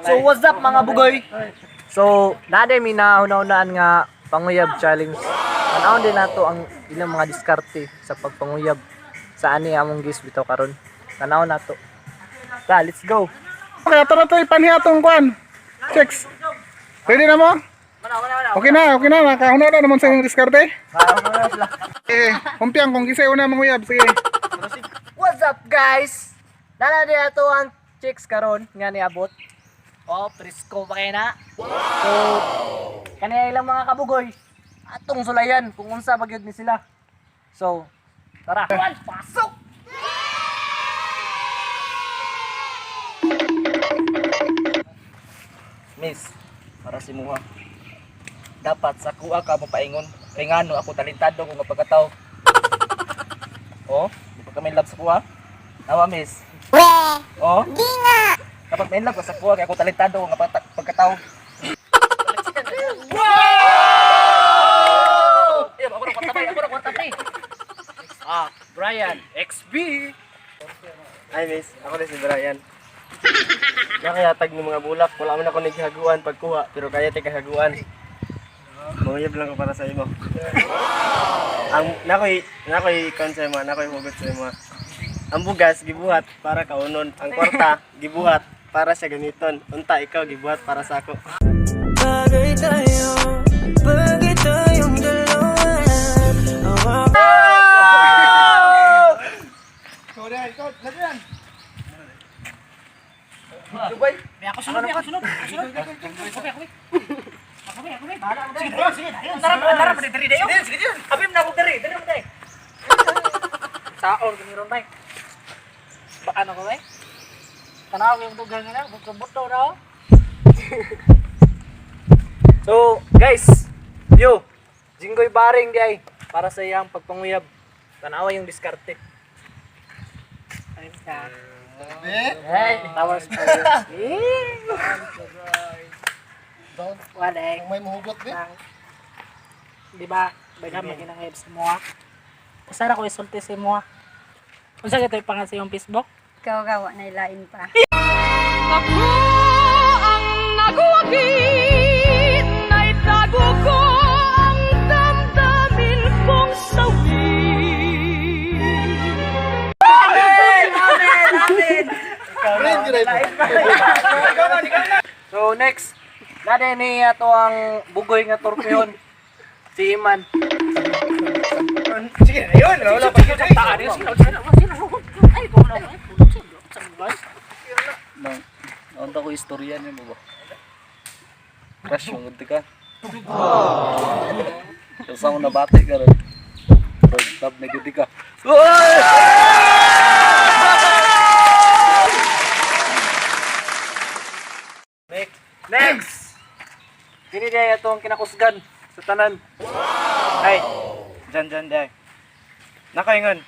So what's up mga bugoy? So naday mi na una-unaan nga panguyab challenge. Tanawon din nato ang ilang mga diskarte sa pagpanguyab sa ani among gis bitaw karon. Tanawon nato. Ta, let's go. Okay, tara tayo panihatong kwan. Checks. Ready na mo? Okay na. Nakahuna na naman sa inyong diskarte. Kumpiang kung gisay una manguyab. Sige. What's up guys? Nana din ato ang chicks karon nga niabot. Oh, presko pa kayo na. So, kanina ilang mga kabugoy atong sulayan kung unsa bagyod ni sila. So, tara. Pasok! Miss, para si Muha. Dapat sa kuha ka mapaingon. Kay ngano ako talentado ko nga pagkatao. Oh, di pa kami love sa kuha. Nawa, miss. Oh, di nga. Dapat may love ka sa kuha kay ako talentado ko nga pagkatao. Wow! Ako na kwarta pre. Brian, XB. Hi miss, ako na si Brian. Nakayatag ng mga bulak, wala man ako naghaguan pagkuha, pero kaya tayo kahaguan. Manguyab lang ko para sa imo. Ang nakoy kon sa imo, nakoy hugot sa imo. Ang bugas gibuhat para kaunon, ang kwarta gibuhat para sa gamiton. Unta ikaw gibuhat para sa ako. Bagay tayo, bagay tayong dalawa. Dubai. Ako sunod. Sige. Tara, diri dayo. Sige. Abim na ko diri mo tay. Saon giniron tay. Baka na ko bay. Tanaw yung tugang na, buto raw. So, guys, Jinggoy Baring di ay para sa iyang pagpanguyab. Tanawa yung diskarte. Hey, tawas pa. Don't wadeng. May mahugot din. Di ba? Baga maginang apps mo ha. Usara ko isulti sa mo ha. Unsa gitoy pangalan sa iyong Facebook? Ikaw gawa na ilain pa. Ako ang nagwagi na itago ko ang damdamin kong sawi. So, next, nade ni ato ang bugoy nga torpeon. Si Iman. Sige, ayun, wala pa kita. Ay, ko na. Naunta ko istorya niya mo ba? Crush yung unti ka. Kasi ako nabati ka rin. Tab na gudi ka. Next! Kini day itong kinakusgan sa tanan. Ay, dyan, day. Nakaingon.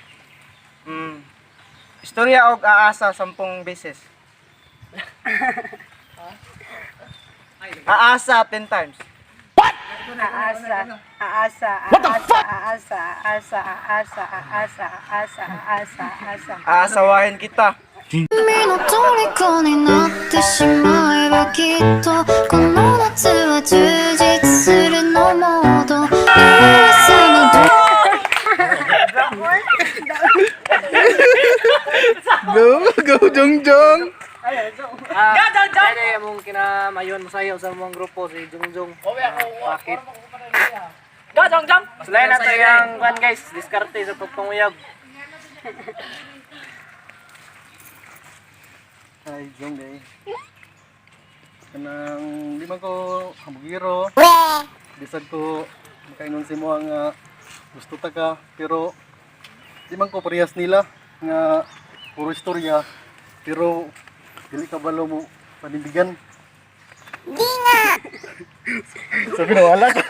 Istorya og aasa 10 beses. Aasa 10 times. Aasa. Aasawahin kita. 君の虜になってしまえばきっとこの夏は充実するのモードGo, Jongjong. Kaya mong kinamayon masayaw sa mong grupo si Jongjong. Bakit? Jong. Sulayan nato yung kwan guys, diskarte sa pagpanguyab. Ay, Jong day. Kanang di man ko hamugiro. Bisag ko makainon si mo nga gusto ta ka pero di man ko parehas nila nga puro istorya pero dili ka balo mo panindigan. Di nga. Sabi na wala ka.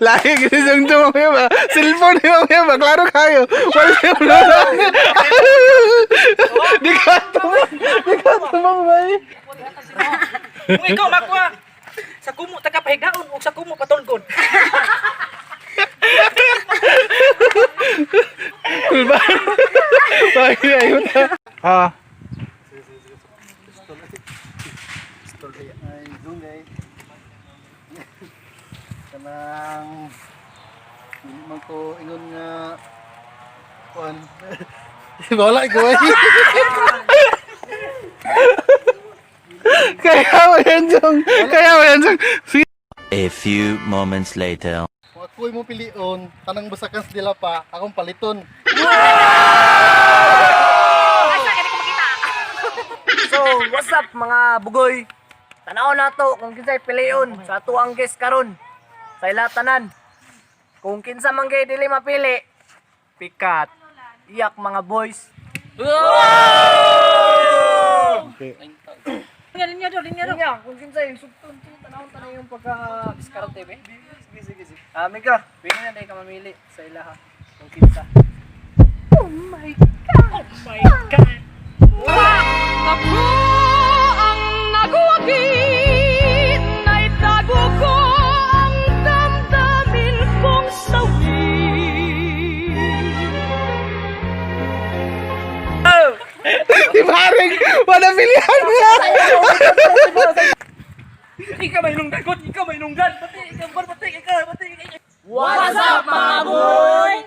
Lagi gini Jongjong mga ba? Cellphone yung mga ba? Klaro kayo. Wala yung lolo. Di ka tumang ba eh? Kung ikaw makuha sa kumo taga pahigaon o sa kumo patulgon. Story ay dungay. Kanang hindi man ko ingon nga kuan. Wala ko eh. A few moments later. Kung ako'y mo pilion, tanang basakan sa dila pa, akong paliton. So, what's up mga bugoy? Tanaw na to kung kinsay pilion sa ato ang guest karon sa ilatanan. Kung kinsa man gay dili mapili, pikat. Iyak mga boys. Linya do. Linya, kung kinsay sugton, tanaw yung pagka-diskarte be. Sige. Mika, pili na dahil ka mamili sa ilaha. Kung kinsa. Oh my God! Ako ang nagwagi na itago ko ang damdamin kong sawi. Ikaw may nunggan, ikaw may nunggan. Pati, ikaw. What's up mga boy?